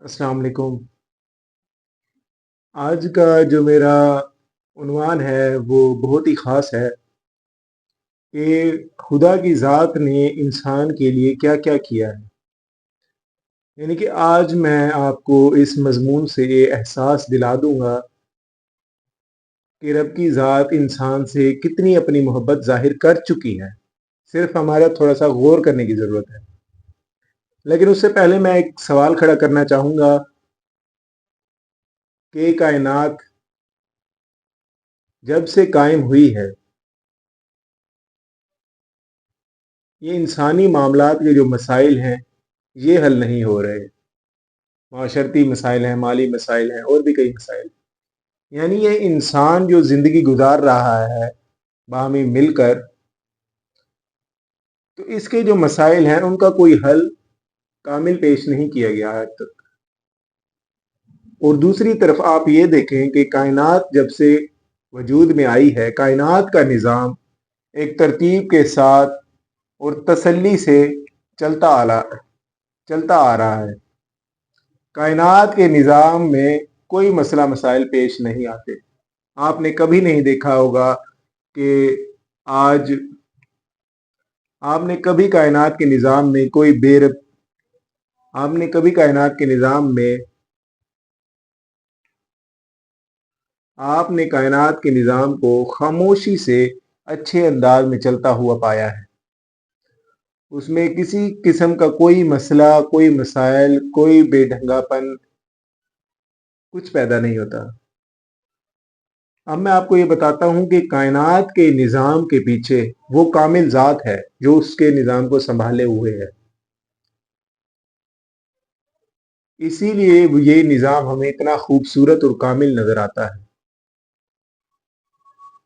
अस्सलाम वालेकुम। आज का जो मेरा उन्वान है वो बहुत ही ख़ास है कि खुदा की ज़ात ने इंसान के लिए क्या-क्या किया है। यानी कि आज मैं आपको इस मज़मून से ये एहसास दिला दूँगा कि रब की ज़ात इंसान से कितनी अपनी मोहब्बत ज़ाहिर कर चुकी है। सिर्फ़ हमारा थोड़ा-सा गौर करने की ज़रूरत है। लेकिन उससे पहले मैं एक सवाल खड़ा करना चाहूँगा कि कायनात जब से कायम हुई है, ये इंसानी मामलात के जो मसाइल हैं, ये हल नहीं हो रहे। माशरती मसाइल हैं, माली मसाइल हैं और भी कई मसाइल। यानी ये इंसान जो ज़िंदगी गुजार रहा है बाहमी मिलकर, तो इसके जो मसाइल हैं उनका कोई हल कामिल पेश नहीं किया गया आज तक। और दूसरी तरफ आप ये देखें कि कायनात जब से वजूद में आई है, कायनात का निज़ाम एक तरतीब के साथ और तसल्ली से चलता आ रहा है। कायनात के निज़ाम में कोई मसला मसाइल पेश नहीं आते। आपने कभी नहीं देखा होगा कि आज आपने कभी कायनात के निज़ाम में कोई बेरब आपने कभी कायनात के निज़ाम में आपने कायनात के निज़ाम को खामोशी से अच्छे अंदाज में चलता हुआ पाया है। उसमें किसी किस्म का कोई मसला, कोई मसाइल, कोई बेढंगापन कुछ पैदा नहीं होता। अब मैं आपको ये बताता हूँ कि कायनात के निज़ाम के पीछे वो कामिल ज़ात है जो उसके निज़ाम को संभाले हुए है। इसीलिए ये निज़ाम हमें इतना खूबसूरत और कामिल नज़र आता है।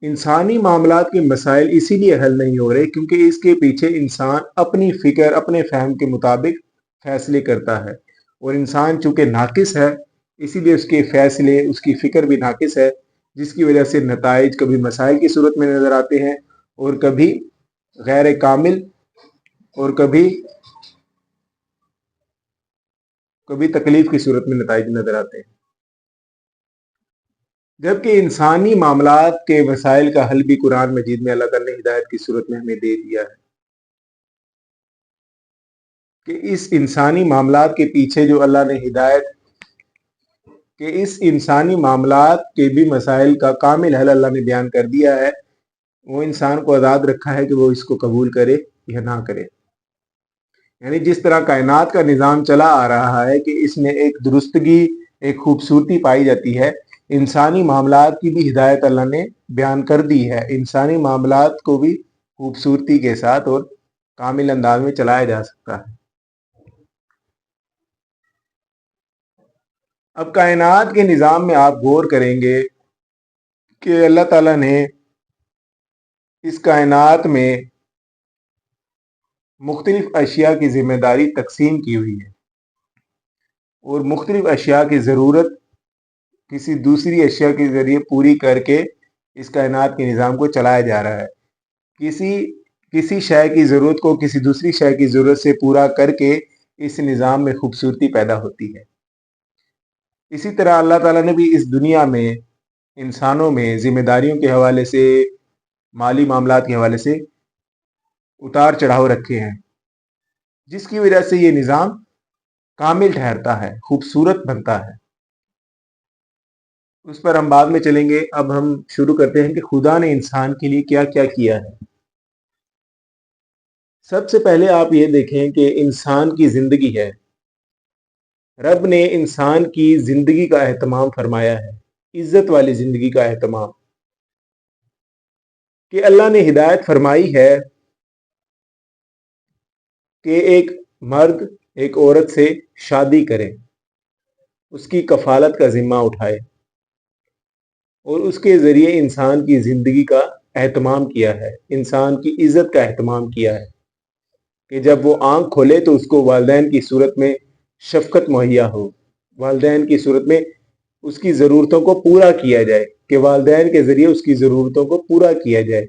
इंसानी मामलात के मसाइल इसीलिए हल नहीं हो रहे क्योंकि इसके पीछे इंसान अपनी फ़िक्र, अपने फ़हम के मुताबिक फ़ैसले करता है। और इंसान चूँकि नाक़िस है, इसीलिए उसके फ़ैसले, उसकी फ़िक्र भी नाक़िस है, जिसकी वजह से नताइज कभी मसाइल की सूरत में नज़र आते हैं और कभी गैर कामिल और कभी तकलीफ़ की सूरत में नताइज नज़र आते हैं। जबकि इंसानी मामलात के मसाइल का हल भी कुरान मजीद में अल्लाह ताला ने हिदायत की सूरत में हमें दे दिया है कि इस इंसानी मामलात के पीछे जो अल्लाह ने हिदायत कि इस इंसानी मामलात के भी मसाइल का कामिल हल अल्लाह ने बयान कर दिया है। वो इंसान को आज़ाद रखा है कि वो इसको कबूल करे या ना करे। यानी जिस तरह कायनात का निज़ाम चला आ रहा है कि इसमें एक दुरुस्तगी, एक खूबसूरती पाई जाती है, इंसानी मामलात की भी हिदायत अल्लाह ने बयान कर दी है। इंसानी मामलात को भी खूबसूरती के साथ और कामिल अंदाज में चलाया जा सकता है। अब कायनात के निज़ाम में आप गौर करेंगे कि अल्लाह ताला ने इस कायनात में मुख्तलिफ अशिया की ज़िम्मेदारी तकसीम की हुई है और मुख्तलिफ अशिया की ज़रूरत किसी दूसरी अशिया के ज़रिए पूरी करके इस कायनात के निज़ाम को चलाया जा रहा है। किसी किसी शय की ज़रूरत को किसी दूसरी शय की ज़रूरत से पूरा करके इस निज़ाम में खूबसूरती पैदा होती है। इसी तरह अल्लाह ताला ने भी इस दुनिया में इंसानों में ज़िम्मेदारियों के हवाले से, माली मामलात के हवाले से उतार चढ़ाव रखे हैं, जिसकी वजह से ये निज़ाम कामिल ठहरता है, खूबसूरत बनता है। उस पर हम बाद में चलेंगे। अब हम शुरू करते हैं कि खुदा ने इंसान के लिए क्या-क्या किया है। सबसे पहले आप ये देखें कि इंसान की ज़िंदगी है। रब ने इंसान की ज़िंदगी का एहतमाम फरमाया है, इज़्ज़त वाली ज़िंदगी का एहतमाम। कि अल्लाह ने हिदायत फरमाई है कि एक मर्द एक औरत से शादी करे, उसकी कफ़ालत का ज़िम्मा उठाए और उसके ज़रिए इंसान की ज़िंदगी का एहतमाम किया है, इंसान की इज़्ज़त का एहतमाम किया है कि जब वो आँख खोले तो उसको वालिदैन की सूरत में शफ़क़त मुहैया हो, वालिदैन की सूरत में उसकी ज़रूरतों को पूरा किया जाए, कि वालिदैन के ज़रिए उसकी ज़रूरतों को पूरा किया जाए।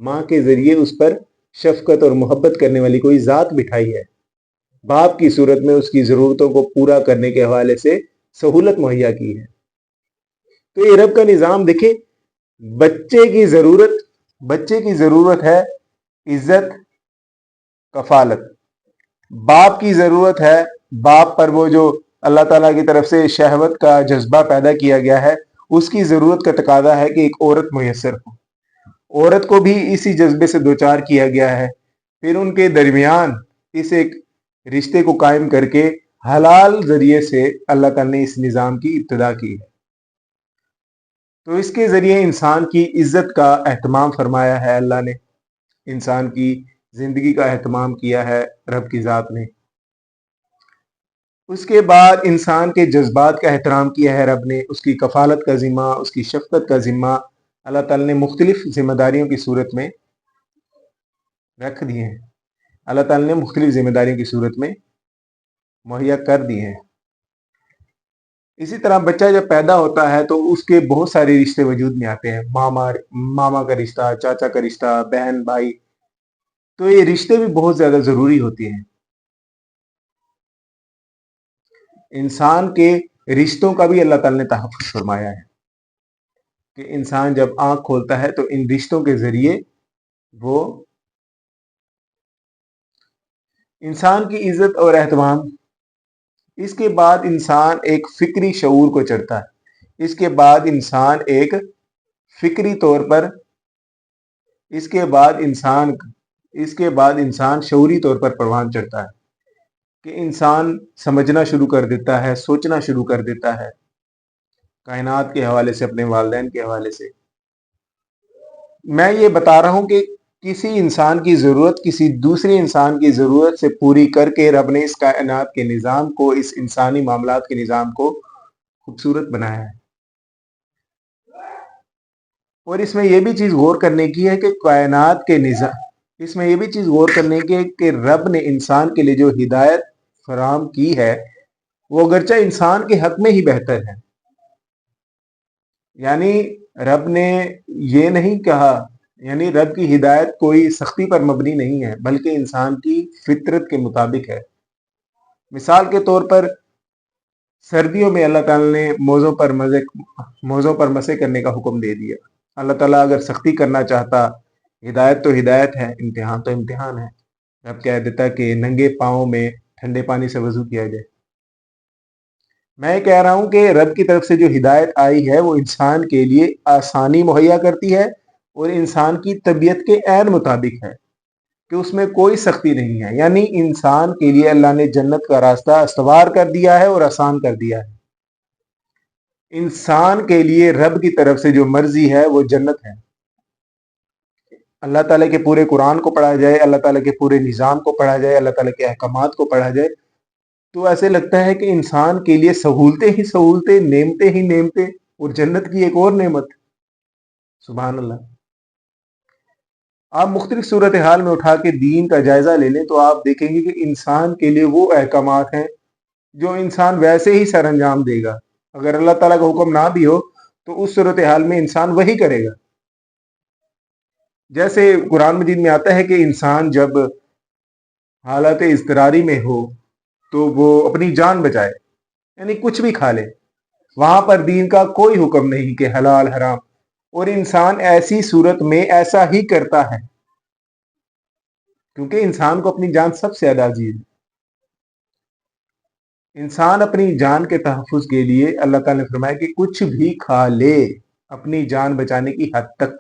माँ के ज़रिए उस पर शफ़क़त और मोहब्बत करने वाली कोई ज़ात बिठाई है। बाप की सूरत में उसकी ज़रूरतों को पूरा करने के हवाले से सहूलत मुहैया की है। तो ये रब का निज़ाम देखें, बच्चे की ज़रूरत है इज्जत, कफालत। बाप की ज़रूरत है, बाप पर वो जो अल्लाह ताला की तरफ से शहवत का जज्बा पैदा किया गया है, उसकी ज़रूरत का तकाजा है कि एक औरत मुयस्सर हो। औरत को भी इसी जज्बे से दो चार किया गया है। फिर उनके दरमियान इस एक रिश्ते को कायम करके हलाल जरिए से अल्लाह ताला ने इस निज़ाम की इब्तिदा की है। तो इसके ज़रिए इंसान की इज़्ज़त का एहतमाम फरमाया है अल्लाह ने, इंसान की ज़िंदगी का एहतमाम किया है रब की ज़ात ने। उसके बाद इंसान के जज्बात का एहतराम किया है रब ने, उसकी कफालत का ज़िम्मा, उसकी शफ़क़त का ज़िम्मा अल्लाह ताला ने मुख्तलिफ़ ज़िम्मेदारियों की सूरत में रख दिए हैं। अल्लाह ताला ने मुख्तलिफ़ ज़िम्मेदारियों की सूरत में मुहैया कर दिए हैं। इसी तरह बच्चा जब पैदा होता है तो उसके बहुत सारे रिश्ते वजूद में आते हैं। मामा का रिश्ता, चाचा का रिश्ता, बहन भाई, तो ये रिश्ते भी बहुत ज़्यादा ज़रूरी होते हैं। इंसान के रिश्तों का भी अल्लाह ताला ने तहफ़्फ़ुज़ फरमाया है कि इंसान जब आँख खोलता है तो इन रिश्तों के ज़रिए वो इंसान की इज़्ज़त और एहतमाम। इसके बाद इंसान एक फ़िक्री शऊर को चढ़ता है। इसके बाद इंसान एक फ़िक्री तौर पर इसके बाद इंसान शऊरी तौर पर परवान चढ़ता है कि इंसान समझना शुरू कर देता है, सोचना शुरू कर देता है, कायनात के हवाले से, अपने वालिदैन के हवाले से। मैं ये बता रहा हूँ कि किसी इंसान की ज़रूरत किसी दूसरे इंसान की ज़रूरत से पूरी करके रब ने इस कायनात के निज़ाम को, इस इंसानी मामलात के निज़ाम को खूबसूरत बनाया है। और इसमें यह भी चीज़ गौर करने की है कि कायनात के निज़ाम इसमें यह भी चीज़ गौर करने की है कि रब ने इंसान के लिए जो हिदायत फराम की है वो अगरचे इंसान के हक में ही बेहतर है। यानी रब ने ये नहीं कहा, यानी रब की हिदायत कोई सख्ती पर मबनी नहीं है, बल्कि इंसान की फितरत के मुताबिक है। मिसाल के तौर पर सर्दियों में अल्लाह ताला ने मौज़ों पर मसे करने का हुक्म दे दिया। अल्लाह ताला अगर सख्ती करना चाहता, हिदायत तो हिदायत है, इम्तिहान तो इम्तिहान है, रब कह देता कि नंगे पाँव में ठंडे पानी से वजू किया जाए। मैं कह रहा हूं कि रब की तरफ से जो हिदायत आई है वो इंसान के लिए आसानी मुहैया करती है और इंसान की तबीयत के ऐन मुताबिक है कि उसमें कोई सख्ती नहीं है। यानी इंसान के लिए अल्लाह ने जन्नत का रास्ता इस्तवार कर दिया है और आसान कर दिया है। इंसान के लिए रब की तरफ से जो मर्जी है वो जन्नत है। अल्लाह ताला के पूरे कुरान को पढ़ा जाए, अल्लाह ताला के पूरे निज़ाम को पढ़ा जाए, अल्लाह ताला के अहकामात को पढ़ा जाए, तो ऐसे लगता है कि इंसान के लिए सहूलतें ही सहूलतें, नेमतें ही नेमतें और जन्नत की एक और नेमत। सुभान अल्लाह। आप मुख्तलिफ सूरत हाल में उठा के दीन का जायजा ले लें तो आप देखेंगे कि इंसान के लिए वो अहकामात हैं जो इंसान वैसे ही सर अंजाम देगा। अगर अल्लाह ताला का हुक्म ना भी हो तो उस सूरत हाल में इंसान वही करेगा। जैसे कुरान मजीद में आता है कि इंसान जब हालत इज़्तिरारी में हो तो वो अपनी जान बचाए, यानी कुछ भी खा ले। वहां पर दीन का कोई हुक्म नहीं कि हलाल हराम, और इंसान ऐसी सूरत में ऐसा ही करता है क्योंकि इंसान को अपनी जान सबसे ज्यादा अजीज है। इंसान अपनी जान के तहफ़्फ़ुज़ के लिए अल्लाह ताला ने फरमाया कि कुछ भी खा ले अपनी जान बचाने की हद तक।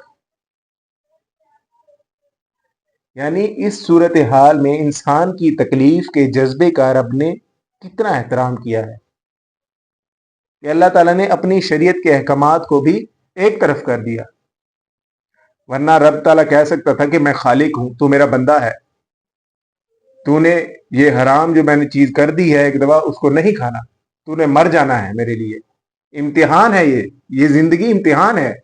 यानी इस सूरत हाल में इंसान की तकलीफ के जज्बे का रब ने कितना एहतराम किया है कि अल्लाह ताला ने अपनी शरीयत के अहकामात को भी एक तरफ कर दिया। वरना रब ताला कह सकता था कि मैं खालिक हूं, तू मेरा बंदा है, तूने ये हराम जो मैंने चीज कर दी है एक दफा उसको नहीं खाना, तूने मर जाना है मेरे लिए। इम्तिहान है ये जिंदगी इम्तिहान है।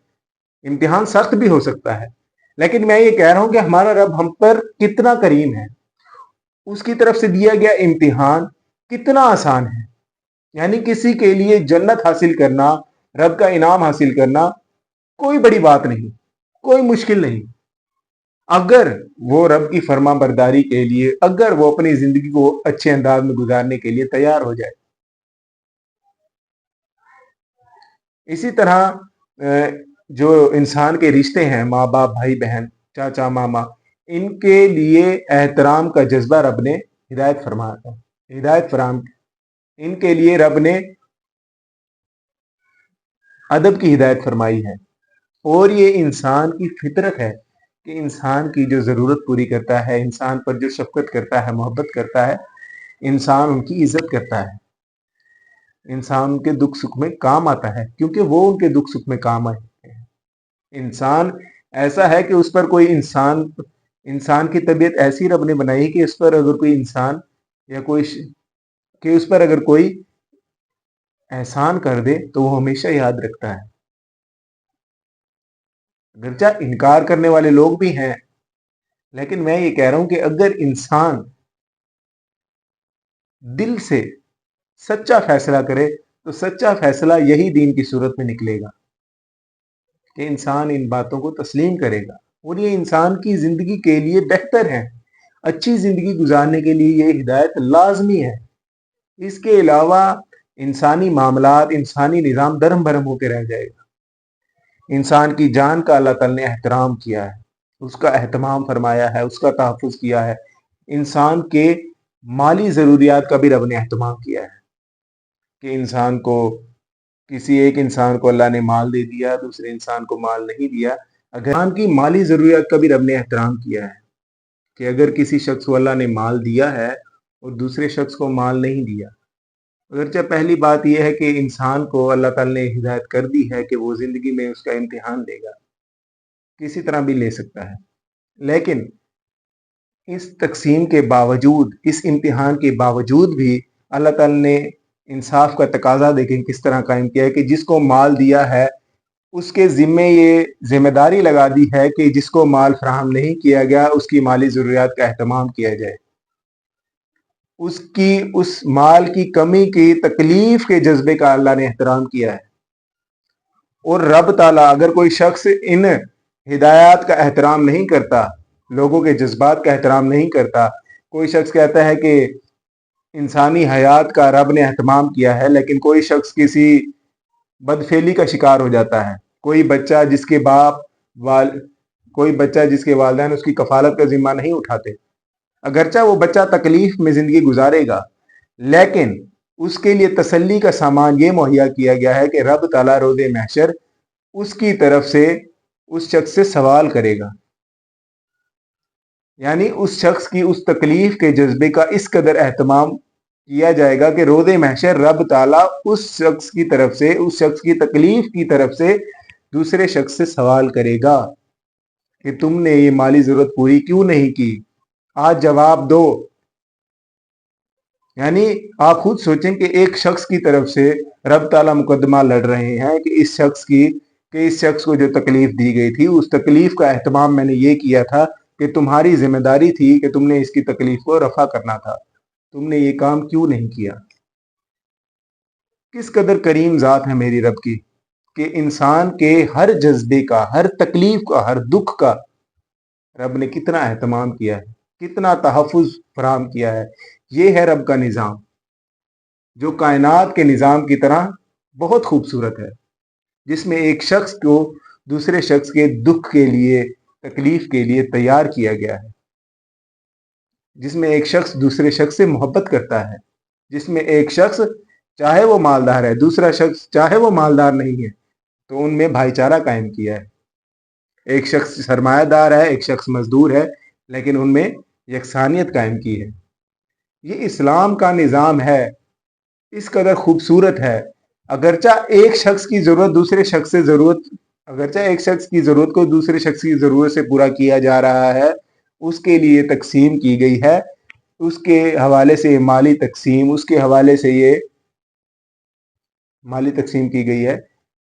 इम्तिहान सख्त भी हो सकता है, लेकिन मैं ये कह रहा हूं कि हमारा रब हम पर कितना करीम है, उसकी तरफ से दिया गया इम्तिहान कितना आसान है। यानी किसी के लिए जन्नत हासिल करना, रब का इनाम हासिल करना कोई बड़ी बात नहीं, कोई मुश्किल नहीं। अगर वो रब की फर्मा बरदारी के लिए, अगर वो अपनी जिंदगी को अच्छे अंदाज में गुजारने के लिए तैयार हो जाए। इसी तरह जो इंसान के रिश्ते हैं, माँ बाप, भाई बहन, चाचा मामा, इनके लिए एहतराम का जज्बा रब ने हिदायत फरमाया है, हिदायत फराम, इनके लिए रब ने अदब की हिदायत फरमाई है। और ये इंसान की फितरत है कि इंसान की जो ज़रूरत पूरी करता है, इंसान पर जो शफकत करता है, मोहब्बत करता है, इंसान उनकी इज्जत करता है, इंसान उनके दुख सुख में काम आता है, क्योंकि वो उनके दुख सुख में काम आए हैं। इंसान ऐसा है कि उस पर कोई इंसान की तबीयत ऐसी रब ने बनाई कि उस पर अगर कोई इंसान या कि उस पर अगर कोई एहसान कर दे तो वो हमेशा याद रखता है। अगरचा इनकार करने वाले लोग भी हैं, लेकिन मैं ये कह रहा हूं कि अगर इंसान दिल से सच्चा फैसला करे तो सच्चा फैसला यही दीन की सूरत में निकलेगा कि इंसान इन बातों को तस्लीम करेगा और ये इंसान की जिंदगी के लिए बेहतर है। अच्छी जिंदगी गुजारने के लिए ये हिदायत लाजमी है। इसके अलावा इंसानी मामलात, इंसानी निज़ाम दरम भरम होकर रह जाएगा। इंसान की जान का अल्लाह ताला ने एहतराम किया है, उसका एहतमाम फरमाया है, उसका तहफ़्फ़ुज़ किया है। इंसान के माली ज़रूरियात का भी रब ने एहतमाम किया है कि इंसान को, किसी एक इंसान को अल्लाह ने माल दे दिया, दूसरे इंसान को माल नहीं दिया। अगर इंसान की माली ज़रूरियात का भी रब ने एहतराम किया है कि अगर किसी शख्स को अल्लाह ने माल दिया है और दूसरे शख्स को माल नहीं दिया, अगरचे पहली बात यह है कि इंसान को अल्लाह ताला ने हिदायत कर दी है कि वो ज़िंदगी में उसका इम्तिहान लेगा, किसी तरह भी ले सकता है। लेकिन इस तक़सीम के बावजूद, इस इम्तिहान के बावजूद भी अल्लाह ताला ने इंसाफ का तकाजा देखें किस तरह कायम किया है कि जिसको माल दिया है उसके ज़िम्मे ये ज़िम्मेदारी लगा दी है कि जिसको माल फराहम नहीं किया गया उसकी माली ज़रूरियात का एहतमाम किया जाए। उसकी उस माल की कमी की तकलीफ के जज्बे का अल्लाह ने एहतराम किया है। और रब ताला अगर कोई शख्स इन हिदायत का एहतराम नहीं करता, लोगों के जज्बात का एहतराम नहीं करता, कोई शख्स कहता है कि इंसानी हयात का रब ने एहतमाम किया है, लेकिन कोई शख्स किसी बदफेली का शिकार हो जाता है, कोई बच्चा जिसके कोई बच्चा जिसके वालिदैन उसकी कफालत का जिम्मा नहीं उठाते, अगरचा वो बच्चा तकलीफ में जिंदगी गुजारेगा, लेकिन उसके लिए तसल्ली का सामान ये मुहैया किया गया है कि रब ताला रोज़े महशर उसकी तरफ से उस शख्स से सवाल करेगा। यानी उस शख्स की उस तकलीफ के जज्बे का इस कदर एहतमाम किया जाएगा कि रोज़े महशर रब ताला उस शख्स की तरफ से, उस शख्स की तकलीफ की तरफ से दूसरे शख्स से सवाल करेगा कि तुमने ये माली जरूरत पूरी क्यों नहीं की, आज जवाब दो। यानी आप खुद सोचें कि एक शख्स की तरफ से रब ताला मुकदमा लड़ रहे हैं कि इस शख्स को जो तकलीफ दी गई थी उस तकलीफ का एहतमाम मैंने ये किया था कि तुम्हारी जिम्मेदारी थी कि तुमने इसकी तकलीफ को रफा करना था, तुमने ये काम क्यों नहीं किया। किस कदर करीम ज़ात है मेरी रब की कि इंसान के हर जज्बे का, हर तकलीफ का, हर दुख का रब ने कितना एहतमाम किया है, कितना तहफ़्फ़ुज़ फराहम किया है। ये है रब का निज़ाम, जो कायनात के निज़ाम की तरह बहुत खूबसूरत है, जिसमें एक शख्स को दूसरे शख्स के दुख के लिए, तकलीफ के लिए तैयार किया गया है, जिसमें एक शख्स दूसरे शख्स से मोहब्बत करता है, जिसमें एक शख्स चाहे वो मालदार है, दूसरा शख्स चाहे वो मालदार नहीं है, तो उनमें भाईचारा कायम किया है। एक शख्स सरमायादार है, एक शख्स मजदूर है, लेकिन उनमें यकसानियत कायम की है। ये इस्लाम का निज़ाम है, इस कदर खूबसूरत है। अगरचा एक शख्स की ज़रूरत दूसरे शख्स से ज़रूरत अगरचा एक शख्स की ज़रूरत को दूसरे शख्स की ज़रूरत से पूरा किया जा रहा है, उसके लिए तकसीम की गई है, उसके हवाले से माली तकसीम, उसके हवाले से ये माली तकसीम की गई है।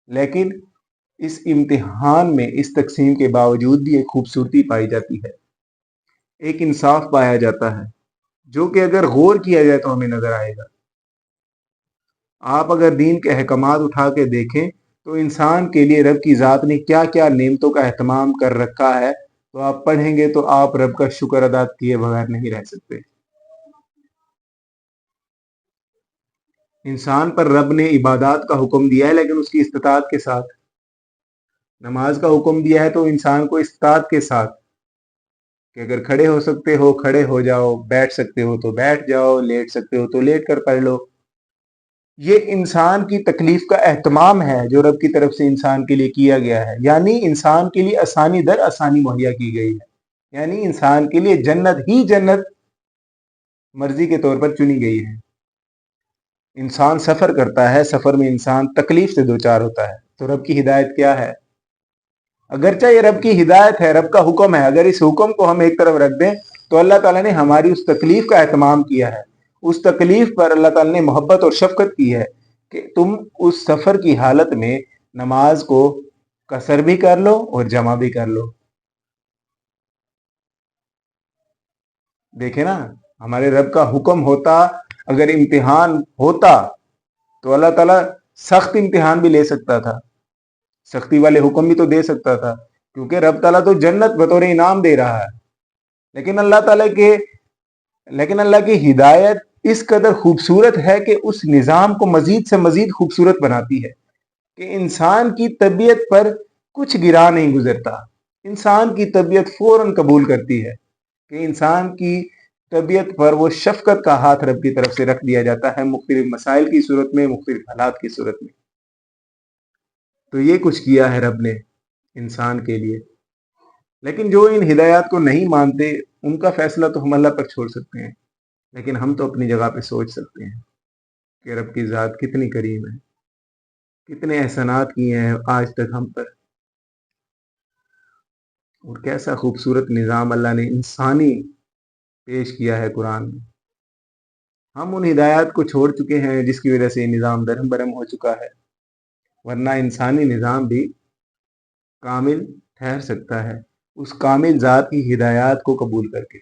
लेकिन इस इम्तिहान में, इस तकसीम के बावजूद भी एक खूबसूरती पाई जाती है, एक इंसाफ पाया जाता है, जो कि अगर गौर किया जाए तो हमें नजर आएगा। आप अगर दीन के अहकामात उठा के देखें तो इंसान के लिए रब की ज़ात ने क्या क्या नेमतों का एहतमाम कर रखा है, تو آپ پڑھیں گے تو آپ رب کا شکر ادا کیے بغیر نہیں رہ سکتے۔ انسان پر رب نے عبادات کا حکم دیا ہے، لیکن اس کی استطاعت کے ساتھ۔ نماز کا حکم دیا ہے تو انسان کو استطاعت کے ساتھ، کہ اگر کھڑے ہو سکتے ہو کھڑے ہو جاؤ، بیٹھ سکتے ہو تو بیٹھ جاؤ، لیٹ سکتے ہو تو لیٹ کر پڑھ لو۔ یہ انسان کی تکلیف کا اہتمام ہے جو رب کی طرف سے انسان کے لیے کیا گیا ہے، یعنی انسان کے لیے آسانی در آسانی مہیا کی گئی ہے، یعنی انسان کے لیے جنت ہی جنت مرضی کے طور پر چنی گئی ہے۔ انسان سفر کرتا ہے، سفر میں انسان تکلیف سے دوچار ہوتا ہے، تو رب کی ہدایت کیا ہے؟ اگرچہ یہ رب کی ہدایت ہے، رب کا حکم ہے، اگر اس حکم کو ہم ایک طرف رکھ دیں تو اللہ تعالیٰ نے ہماری اس تکلیف کا اہتمام کیا ہے، اس تکلیف پر اللہ تعالیٰ نے محبت اور شفقت کی ہے کہ تم اس سفر کی حالت میں نماز کو قصر بھی کر لو اور جمع بھی کر لو۔ دیکھیں نا، ہمارے رب کا حکم ہوتا، اگر امتحان ہوتا تو اللہ تعالیٰ سخت امتحان بھی لے سکتا تھا، سختی والے حکم بھی تو دے سکتا تھا، کیونکہ رب تعالیٰ تو جنت بطور انعام دے رہا ہے۔ لیکن اللہ کی ہدایت اس قدر خوبصورت ہے کہ اس نظام کو مزید سے مزید خوبصورت بناتی ہے کہ انسان کی طبیعت پر کچھ گرا نہیں گزرتا، انسان کی طبیعت فوراً قبول کرتی ہے کہ انسان کی طبیعت پر وہ شفقت کا ہاتھ رب کی طرف سے رکھ دیا جاتا ہے، مختلف مسائل کی صورت میں، مختلف حالات کی صورت میں۔ تو یہ کچھ کیا ہے رب نے انسان کے لیے، لیکن جو ان ہدایات کو نہیں مانتے ان کا فیصلہ تو ہم اللہ پر چھوڑ سکتے ہیں، لیکن ہم تو اپنی جگہ پہ سوچ سکتے ہیں کہ رب کی ذات کتنی کریم ہے، کتنے احسانات کیے ہیں آج تک ہم پر، اور کیسا خوبصورت نظام اللہ نے انسانی پیش کیا ہے قرآن میں۔ ہم ان ہدایات کو چھوڑ چکے ہیں جس کی وجہ سے یہ نظام درہم برہم ہو چکا ہے، ورنہ انسانی نظام بھی کامل ٹھہر سکتا ہے اس کامل ذات کی ہدایات کو قبول کر کے۔